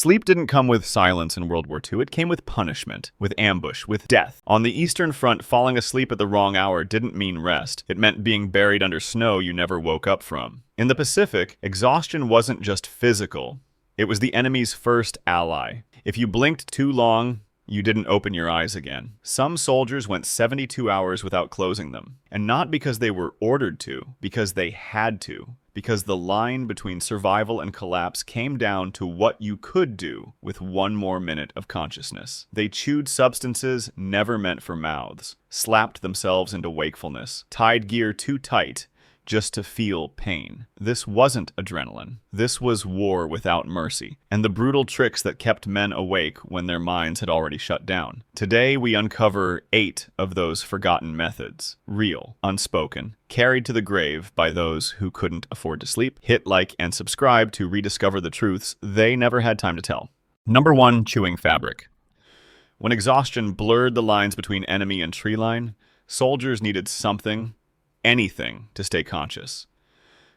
Sleep didn't come with silence in World War II. It came with punishment, with ambush, with death. On the Eastern Front, falling asleep at the wrong hour didn't mean rest. It meant being buried under snow you never woke up from. In the Pacific, exhaustion wasn't just physical. It was the enemy's first ally. If you blinked too long, you didn't open your eyes again. Some soldiers went 72 hours without closing them. And not because they were ordered to, because they had to. Because the line between survival and collapse came down to what you could do with one more minute of consciousness. They chewed substances never meant for mouths, slapped themselves into wakefulness, tied gear too tight just to feel pain. This wasn't adrenaline. This was war without mercy, and the brutal tricks that kept men awake when their minds had already shut down. Today, we uncover 8 of those forgotten methods. Real, unspoken, carried to the grave by those who couldn't afford to sleep. Hit like and subscribe to rediscover the truths they never had time to tell. Number 1, chewing fabric. When exhaustion blurred the lines between enemy and tree line, soldiers needed something, anything, to stay conscious.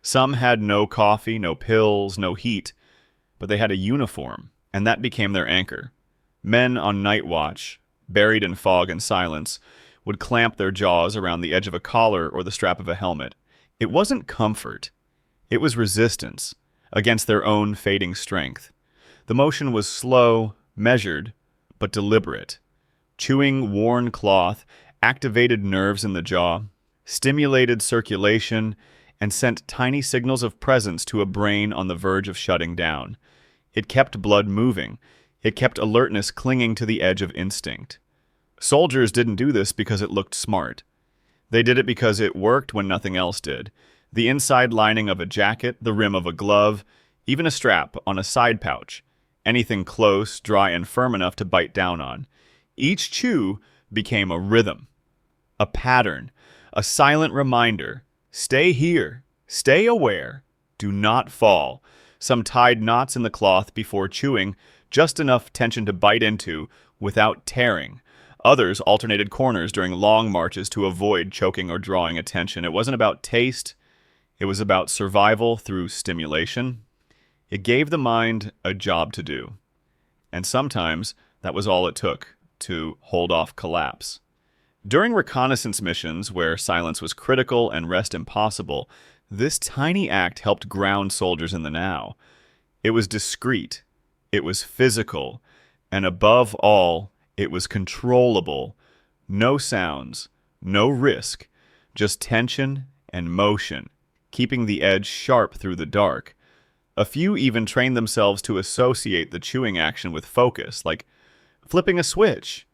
Some had no coffee, no pills, no heat, but they had a uniform, and that became their anchor. Men on night watch, buried in fog and silence, would clamp their jaws around the edge of a collar or the strap of a helmet. It wasn't comfort. It was resistance against their own fading strength. The motion was slow, measured, but deliberate. Chewing worn cloth activated nerves in the jaw, stimulated circulation, and sent tiny signals of presence to a brain on the verge of shutting down. It kept blood moving. It kept alertness clinging to the edge of instinct. Soldiers didn't do this because it looked smart. They did it because it worked when nothing else did. The inside lining of a jacket, the rim of a glove, even a strap on a side pouch. Anything close, dry, and firm enough to bite down on. Each chew became a rhythm, a pattern, a silent reminder. Stay here. Stay aware. Do not fall. Some tied knots in the cloth before chewing, just enough tension to bite into without tearing. Others alternated corners during long marches to avoid choking or drawing attention. It wasn't about taste. It was about survival through stimulation. It gave the mind a job to do. And sometimes that was all it took to hold off collapse. During reconnaissance missions, where silence was critical and rest impossible, this tiny act helped ground soldiers in the now. It was discreet, it was physical, and above all, it was controllable. No sounds, no risk, just tension and motion, keeping the edge sharp through the dark. A few even trained themselves to associate the chewing action with focus, like flipping a switch.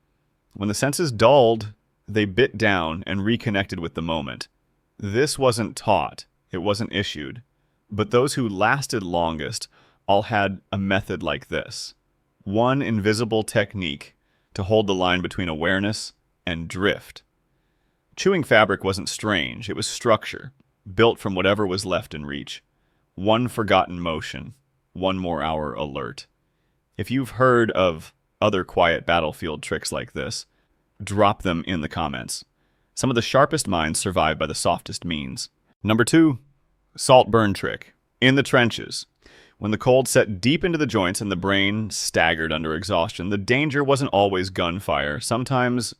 When the senses dulled, they bit down and reconnected with the moment. This wasn't taught, it wasn't issued, but those who lasted longest all had a method like this. One invisible technique to hold the line between awareness and drift. Chewing fabric wasn't strange, it was structure, built from whatever was left in reach. One forgotten motion, one more hour alert. If you've heard of other quiet battlefield tricks like this, drop them in the comments. Some of the sharpest minds survive by the softest means. Number 2, salt burn trick. In the trenches. When the cold set deep into the joints and the brain staggered under exhaustion, the danger wasn't always gunfire. Sometimes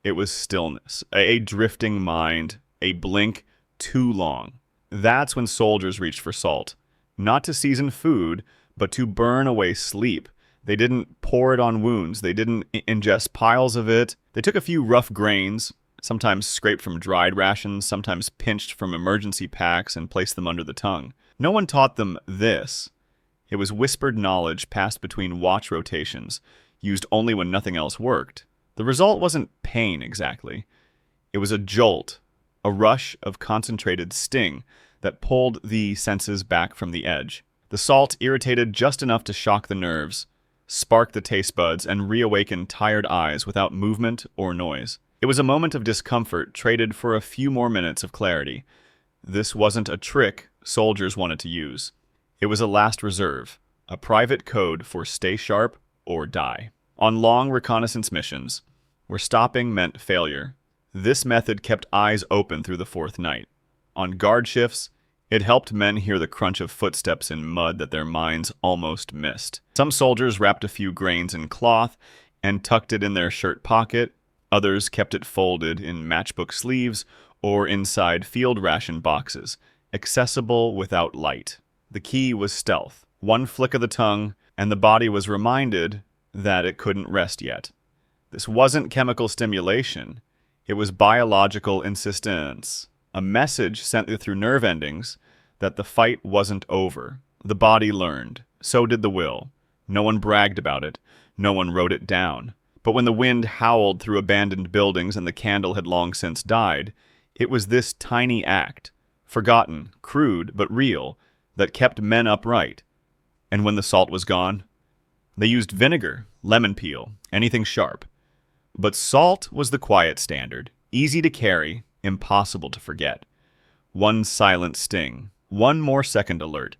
it was stillness, a drifting mind, a blink too long. That's when soldiers reached for salt. Not to season food, but to burn away sleep. They didn't pour it on wounds. They didn't ingest piles of it. They took a few rough grains, sometimes scraped from dried rations, sometimes pinched from emergency packs, and placed them under the tongue. No one taught them this. It was whispered knowledge passed between watch rotations, used only when nothing else worked. The result wasn't pain exactly. It was a jolt, a rush of concentrated sting that pulled the senses back from the edge. The salt irritated just enough to shock the nerves, spark the taste buds, and reawaken tired eyes without movement or noise. It was a moment of discomfort traded for a few more minutes of clarity. This wasn't a trick soldiers wanted to use. It was a last reserve, a private code for stay sharp or die. On long reconnaissance missions, where stopping meant failure, this method kept eyes open through the fourth night. On guard shifts, It helped men hear the crunch of footsteps in mud that their minds almost missed. Some soldiers wrapped a few grains in cloth and tucked it in their shirt pocket. Others kept it folded in matchbook sleeves or inside field ration boxes, accessible without light. The key was stealth. One flick of the tongue, and the body was reminded that it couldn't rest yet. This wasn't chemical stimulation. It was biological insistence. A message sent through nerve endings that the fight wasn't over. The body learned. So did the will. No one bragged about it. No one wrote it down. But when the wind howled through abandoned buildings and the candle had long since died, it was this tiny act, forgotten, crude, but real, that kept men upright. And when the salt was gone, they used vinegar, lemon peel, anything sharp. But salt was the quiet standard, easy to carry, impossible to forget. One silent sting, one more second alert.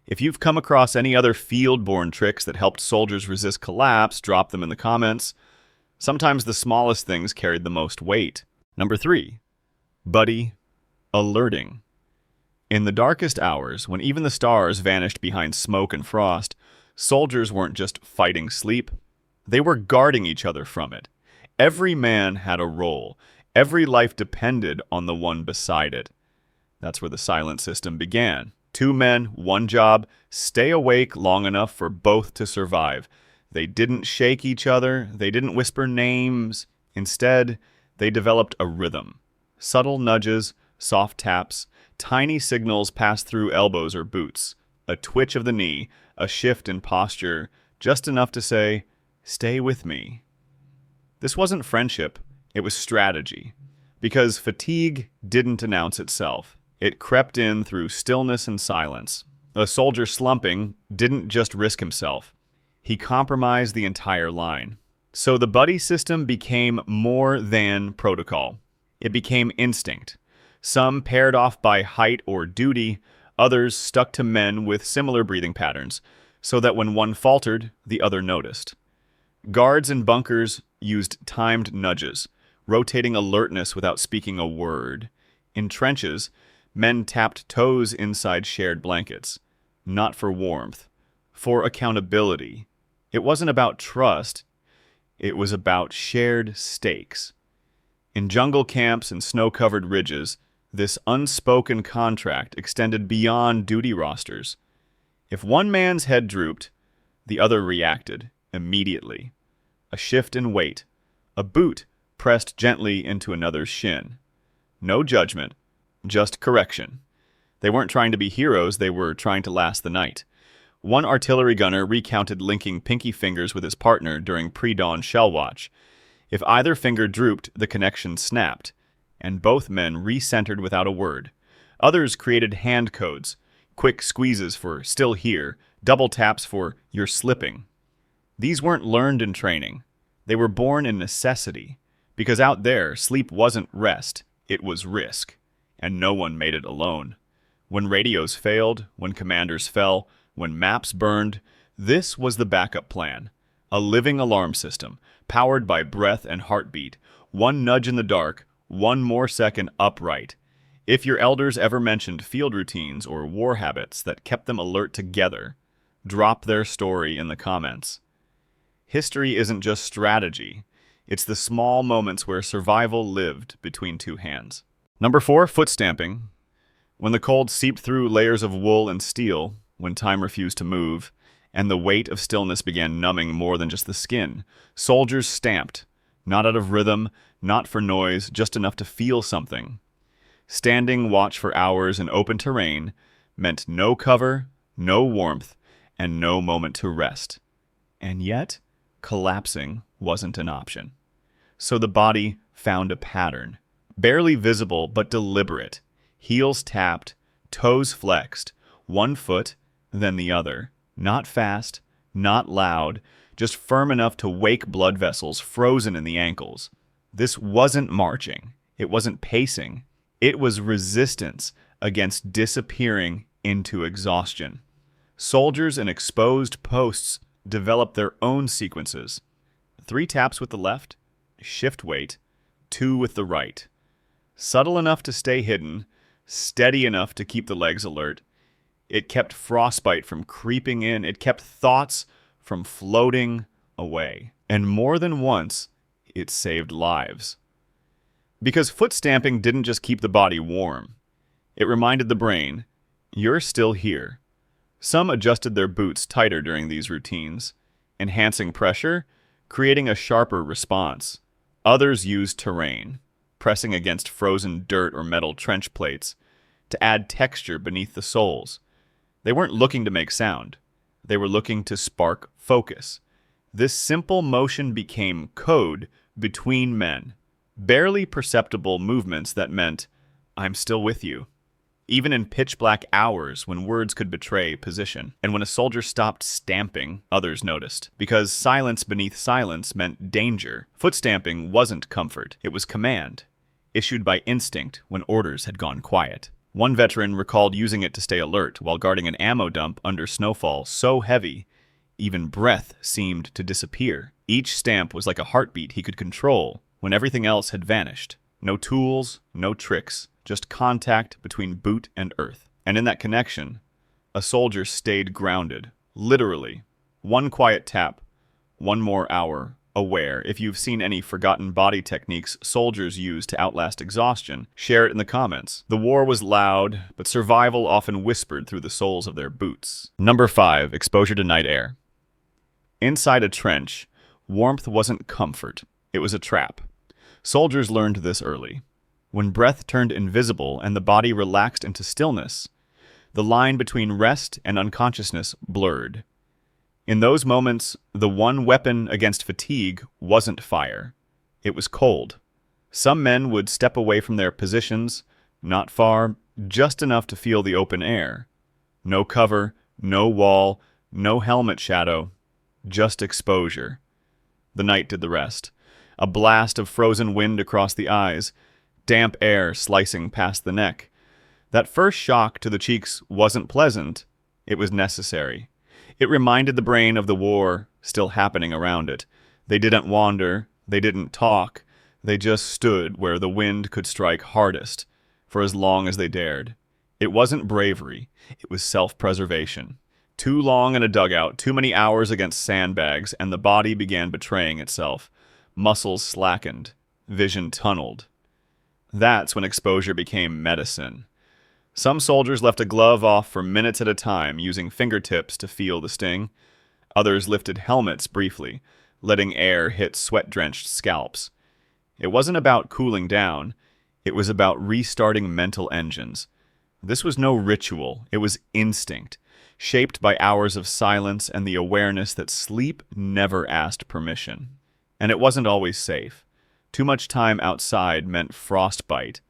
If you've come across any other field-borne tricks that helped soldiers resist collapse, drop them in the comments. Sometimes the smallest things carried the most weight. Number 3, buddy alerting. In the darkest hours, when even the stars vanished behind smoke and frost, soldiers weren't just fighting sleep. They were guarding each other from it. Every man had a role. Every life depended on the one beside it. That's where the silent system began. 2 men, 1 job, stay awake long enough for both to survive. They didn't shake each other. They didn't whisper names. Instead, they developed a rhythm. Subtle nudges, soft taps, tiny signals passed through elbows or boots. A twitch of the knee, a shift in posture, just enough to say, "Stay with me." This wasn't friendship. It was strategy. Because fatigue didn't announce itself. It crept in through stillness and silence. A soldier slumping didn't just risk himself. He compromised the entire line. So the buddy system became more than protocol. It became instinct. Some paired off by height or duty, others stuck to men with similar breathing patterns, so that when one faltered, the other noticed. Guards in bunkers used timed nudges, rotating alertness without speaking a word. In trenches, men tapped toes inside shared blankets, not for warmth, for accountability. It wasn't about trust, it was about shared stakes. In jungle camps and snow-covered ridges, this unspoken contract extended beyond duty rosters. If one man's head drooped, the other reacted immediately. A shift in weight, a boot pressed gently into another's shin. No judgment, just correction. They weren't trying to be heroes, they were trying to last the night. One artillery gunner recounted linking pinky fingers with his partner during pre-dawn shell watch. If either finger drooped, the connection snapped, and both men recentered without a word. Others created hand codes, quick squeezes for "still here," double taps for "you're slipping." These weren't learned in training. They were born in necessity, because out there, sleep wasn't rest, it was risk, and no one made it alone. When radios failed, when commanders fell, when maps burned, this was the backup plan. A living alarm system, powered by breath and heartbeat. One nudge in the dark, one more second upright. If your elders ever mentioned field routines or war habits that kept them alert together, drop their story in the comments. History isn't just strategy. It's the small moments where survival lived between 2 hands. Number 4, foot stamping. When the cold seeped through layers of wool and steel, when time refused to move, and the weight of stillness began numbing more than just the skin, soldiers stamped, not out of rhythm, not for noise, just enough to feel something. Standing watch for hours in open terrain meant no cover, no warmth, and no moment to rest. And yet, collapsing wasn't an option. So the body found a pattern, barely visible but deliberate. Heels tapped, toes flexed, one foot, then the other. Not fast, not loud, just firm enough to wake blood vessels frozen in the ankles. This wasn't marching. It wasn't pacing. It was resistance against disappearing into exhaustion. Soldiers in exposed posts developed their own sequences. 3 taps with the left, shift weight, 2 with the right. Subtle enough to stay hidden, steady enough to keep the legs alert. It kept frostbite from creeping in. It kept thoughts from floating away. And more than once, it saved lives. Because foot stamping didn't just keep the body warm. It reminded the brain, you're still here. Some adjusted their boots tighter during these routines, enhancing pressure, creating a sharper response. Others used terrain, pressing against frozen dirt or metal trench plates, to add texture beneath the soles. They weren't looking to make sound. They were looking to spark focus. This simple motion became code between men, barely perceptible movements that meant, I'm still with you. Even in pitch-black hours when words could betray position. And when a soldier stopped stamping, others noticed. Because silence beneath silence meant danger. Foot stamping wasn't comfort, it was command, issued by instinct when orders had gone quiet. One veteran recalled using it to stay alert while guarding an ammo dump under snowfall so heavy, even breath seemed to disappear. Each stamp was like a heartbeat he could control when everything else had vanished. No tools, no tricks, just contact between boot and earth. And in that connection, a soldier stayed grounded, literally. One quiet tap, one more hour, aware. If you've seen any forgotten body techniques soldiers use to outlast exhaustion, share it in the comments. The war was loud, but survival often whispered through the soles of their boots. Number 5, exposure to night air. Inside a trench, warmth wasn't comfort, it was a trap. Soldiers learned this early. When breath turned invisible and the body relaxed into stillness, the line between rest and unconsciousness blurred. In those moments, the one weapon against fatigue wasn't fire. It was cold. Some men would step away from their positions, not far, just enough to feel the open air. No cover, no wall, no helmet shadow, just exposure. The night did the rest. A blast of frozen wind across the eyes, damp air slicing past the neck. That first shock to the cheeks wasn't pleasant, it was necessary. It reminded the brain of the war still happening around it. They didn't wander, they didn't talk, they just stood where the wind could strike hardest, for as long as they dared. It wasn't bravery, it was self-preservation. Too long in a dugout, too many hours against sandbags, and the body began betraying itself. Muscles slackened, vision tunneled. That's when exposure became medicine. Some soldiers left a glove off for minutes at a time, using fingertips to feel the sting. Others lifted helmets briefly, letting air hit sweat-drenched scalps. It wasn't about cooling down, it was about restarting mental engines. This was no ritual, it was instinct, shaped by hours of silence and the awareness that sleep never asked permission. And it wasn't always safe. Too much time outside meant frostbite.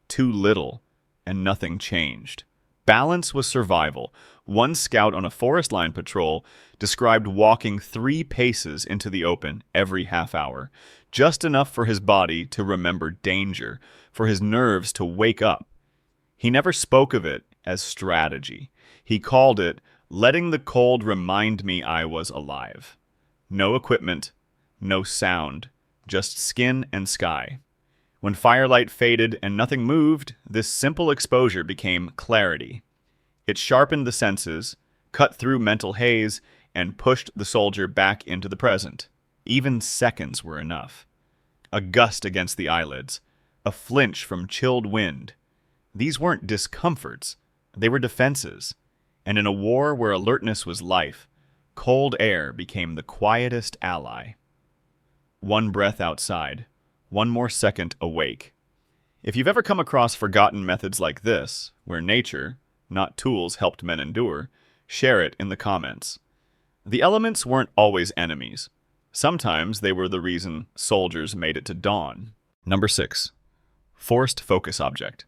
Too little, and nothing changed. Balance was survival. One scout on a forest line patrol described walking 3 paces into the open every half hour, just enough for his body to remember danger, for his nerves to wake up. He never spoke of it as strategy. He called it letting the cold remind me I was alive. No equipment, no sound, just skin and sky. When firelight faded and nothing moved, this simple exposure became clarity. It sharpened the senses, cut through mental haze, and pushed the soldier back into the present. Even seconds were enough. A gust against the eyelids, a flinch from chilled wind. These weren't discomforts, they were defenses. And in a war where alertness was life, cold air became the quietest ally. One breath outside, one more second awake. If you've ever come across forgotten methods like this, where nature, not tools, helped men endure, share it in the comments. The elements weren't always enemies. Sometimes they were the reason soldiers made it to dawn. Number 6. Forced focus object.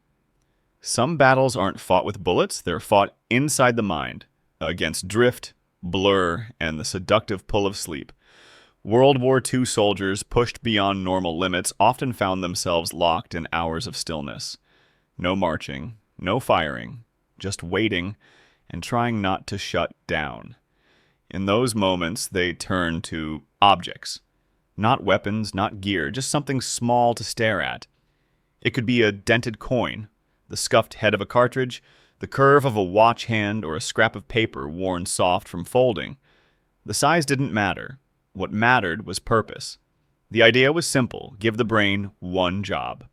Some battles aren't fought with bullets, they're fought inside the mind, against drift, blur, and the seductive pull of sleep. World War II soldiers, pushed beyond normal limits, often found themselves locked in hours of stillness. No marching, no firing, just waiting and trying not to shut down. In those moments, they turned to objects. Not weapons, not gear, just something small to stare at. It could be a dented coin, The scuffed head of a cartridge, the curve of a watch hand, or a scrap of paper worn soft from folding. The size didn't matter. What mattered was purpose. The idea was simple: give the brain one job.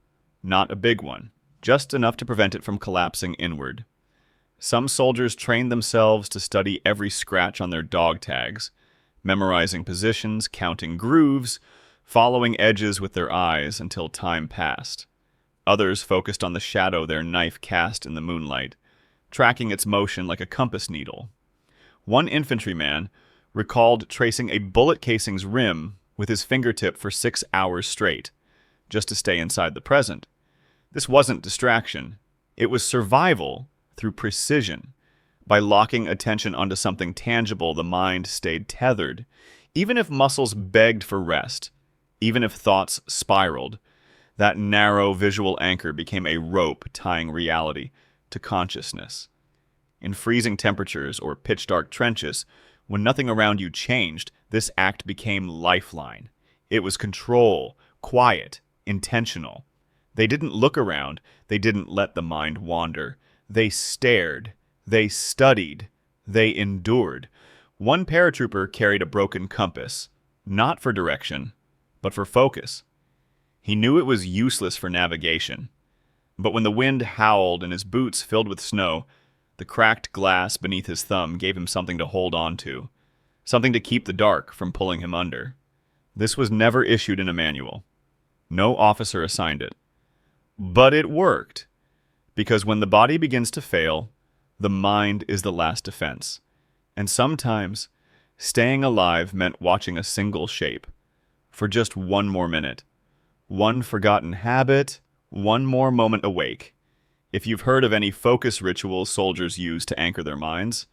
Not a big one, just enough to prevent it from collapsing inward. Some soldiers trained themselves to study every scratch on their dog tags, memorizing positions, counting grooves, following edges with their eyes until time passed. Others focused on the shadow their knife cast in the moonlight, tracking its motion like a compass needle. One infantryman recalled tracing a bullet casing's rim with his fingertip for 6 hours straight, just to stay inside the present. This wasn't distraction. It was survival through precision. By locking attention onto something tangible, the mind stayed tethered. Even if muscles begged for rest, even if thoughts spiraled, that narrow visual anchor became a rope tying reality to consciousness. In freezing temperatures or pitch-dark trenches, when nothing around you changed, this act became lifeline. It was control, quiet, intentional. They didn't look around. They didn't let the mind wander. They stared. They studied. They endured. One paratrooper carried a broken compass, not for direction, but for focus. He knew it was useless for navigation. But when the wind howled and his boots filled with snow, the cracked glass beneath his thumb gave him something to hold on to, something to keep the dark from pulling him under. This was never issued in a manual. No officer assigned it. But it worked, because when the body begins to fail, the mind is the last defense. And sometimes, staying alive meant watching a single shape for just one more minute. One forgotten habit, one more moment awake. If you've heard of any focus rituals soldiers use to anchor their minds,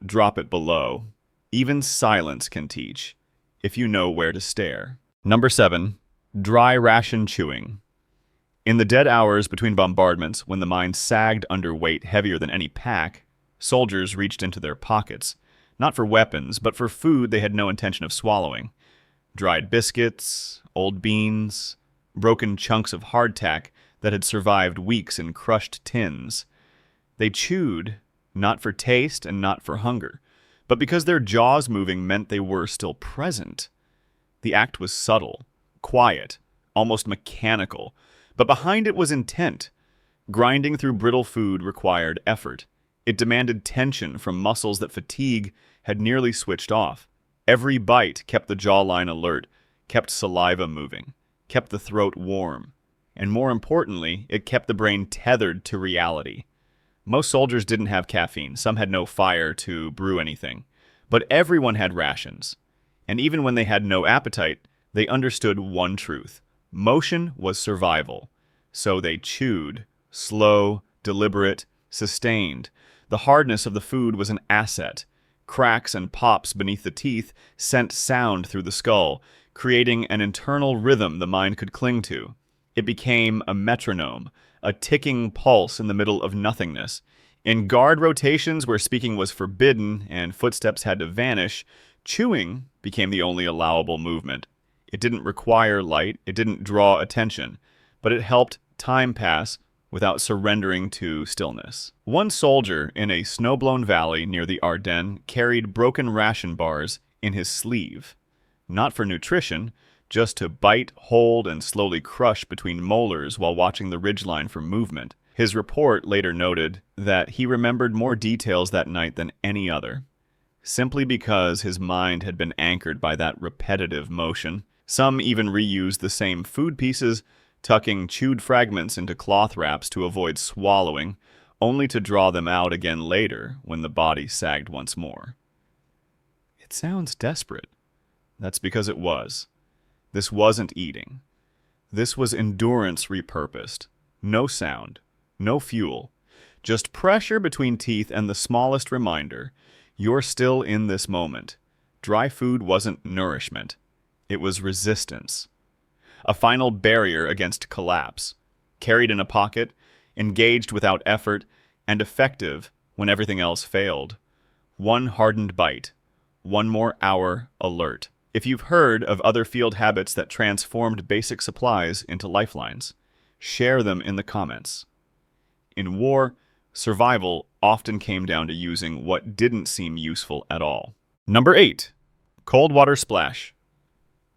drop it below. Even silence can teach, if you know where to stare. Number 7. Dry ration chewing. In the dead hours between bombardments, when the mind sagged under weight heavier than any pack, soldiers reached into their pockets, not for weapons, but for food they had no intention of swallowing. Dried biscuits, old beans, broken chunks of hardtack that had survived weeks in crushed tins. They chewed, not for taste and not for hunger, but because their jaws moving meant they were still present. The act was subtle, quiet, almost mechanical, but behind it was intent. Grinding through brittle food required effort. It demanded tension from muscles that fatigue had nearly switched off. Every bite kept the jawline alert, kept saliva moving, kept the throat warm, and more importantly, it kept the brain tethered to reality. Most soldiers didn't have caffeine, some had no fire to brew anything, but everyone had rations. And even when they had no appetite, they understood one truth: motion was survival. So they chewed, slow, deliberate, sustained. The hardness of the food was an asset. Cracks and pops beneath the teeth sent sound through the skull, creating an internal rhythm the mind could cling to. It became a metronome, a ticking pulse in the middle of nothingness. In guard rotations where speaking was forbidden and footsteps had to vanish, chewing became the only allowable movement. It didn't require light, it didn't draw attention, but it helped time pass without surrendering to stillness. One soldier in a snow-blown valley near the Ardennes carried broken ration bars in his sleeve. Not for nutrition, just to bite, hold, and slowly crush between molars while watching the ridgeline for movement. His report later noted that he remembered more details that night than any other, simply because his mind had been anchored by that repetitive motion. Some even reused the same food pieces, tucking chewed fragments into cloth wraps to avoid swallowing, only to draw them out again later when the body sagged once more. It sounds desperate. That's because it was. This wasn't eating. This was endurance repurposed. No sound, no fuel, just pressure between teeth and the smallest reminder: you're still in this moment. Dry food wasn't nourishment. It was resistance. A final barrier against collapse, carried in a pocket, engaged without effort, and effective when everything else failed. One hardened bite, one more hour alert. If you've heard of other field habits that transformed basic supplies into lifelines, share them in the comments. In war, survival often came down to using what didn't seem useful at all. Number 8. Cold water splash.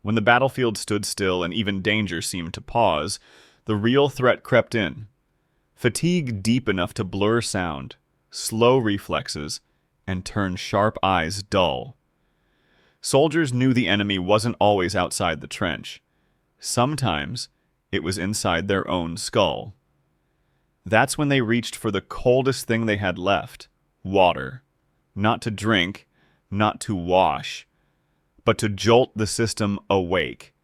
When the battlefield stood still and even danger seemed to pause, the real threat crept in. Fatigue deep enough to blur sound, slow reflexes, and turn sharp eyes dull. Soldiers knew the enemy wasn't always outside the trench. Sometimes it was inside their own skull. That's when they reached for the coldest thing they had left, water. Not to drink, not to wash, but to jolt the system awake.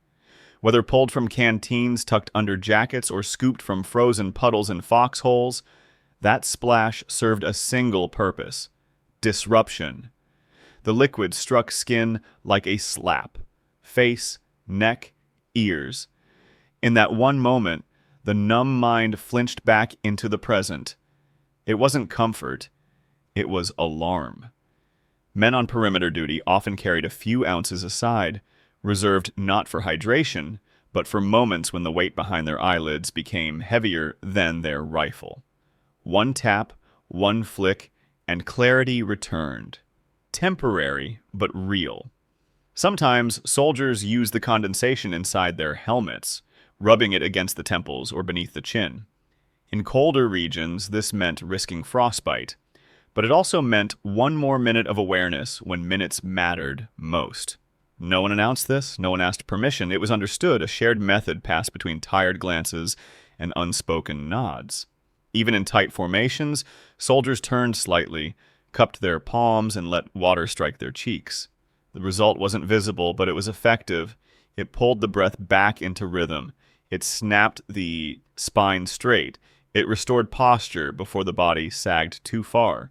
Whether pulled from canteens tucked under jackets or scooped from frozen puddles in foxholes, that splash served a single purpose: disruption. The liquid struck skin like a slap. Face, neck, ears. In that one moment, the numb mind flinched back into the present. It wasn't comfort. It was alarm. Men on perimeter duty often carried a few ounces aside, reserved not for hydration, but for moments when the weight behind their eyelids became heavier than their rifle. One tap, one flick, and clarity returned. Temporary, but real. Sometimes soldiers used the condensation inside their helmets, rubbing it against the temples or beneath the chin. In colder regions, this meant risking frostbite, but it also meant one more minute of awareness when minutes mattered most. No one announced this, no one asked permission. It was understood, a shared method passed between tired glances and unspoken nods. Even in tight formations, soldiers turned slightly, cupped their palms, and let water strike their cheeks. The result wasn't visible, but it was effective. It pulled the breath back into rhythm. It snapped the spine straight. It restored posture before the body sagged too far.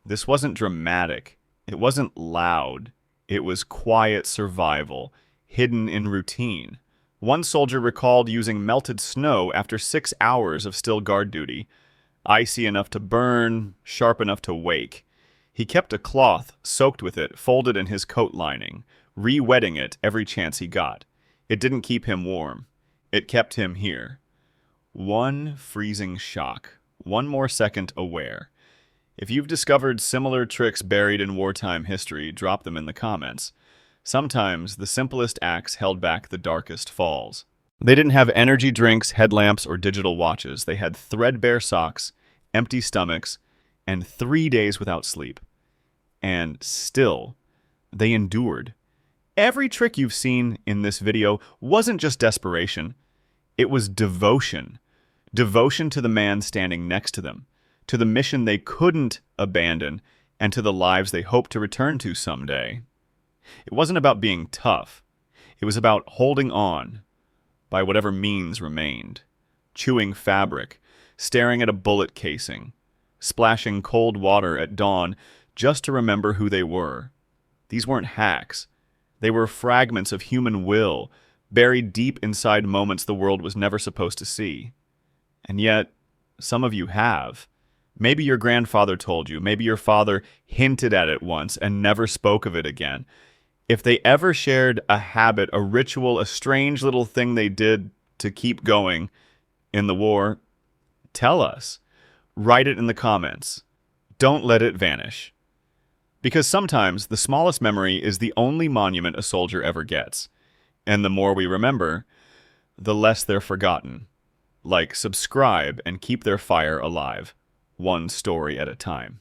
This wasn't dramatic. It wasn't loud. It was quiet survival, hidden in routine. One soldier recalled using melted snow after 6 hours of still guard duty, icy enough to burn, sharp enough to wake. He kept a cloth soaked with it folded in his coat lining, re-wetting it every chance he got. It didn't keep him warm. It kept him here. One freezing shock, one more second aware. If you've discovered similar tricks buried in wartime history, drop them in the comments. Sometimes the simplest acts held back the darkest falls. They didn't have energy drinks, headlamps, or digital watches. They had threadbare socks, empty stomachs, and 3 days without sleep. And still, they endured. Every trick you've seen in this video wasn't just desperation. It was devotion. Devotion to the man standing next to them, to the mission they couldn't abandon, and to the lives they hoped to return to someday. It wasn't about being tough. It was about holding on, by whatever means remained. Chewing fabric, staring at a bullet casing, splashing cold water at dawn just to remember who they were. These weren't hacks. They were fragments of human will, buried deep inside moments the world was never supposed to see. And yet, some of you have. Maybe your grandfather told you, maybe your father hinted at it once and never spoke of it again. If they ever shared a habit, a ritual, a strange little thing they did to keep going in the war, tell us. Write it in the comments. Don't let it vanish. Because sometimes the smallest memory is the only monument a soldier ever gets. And the more we remember, the less they're forgotten. Like, subscribe and keep their fire alive, one story at a time.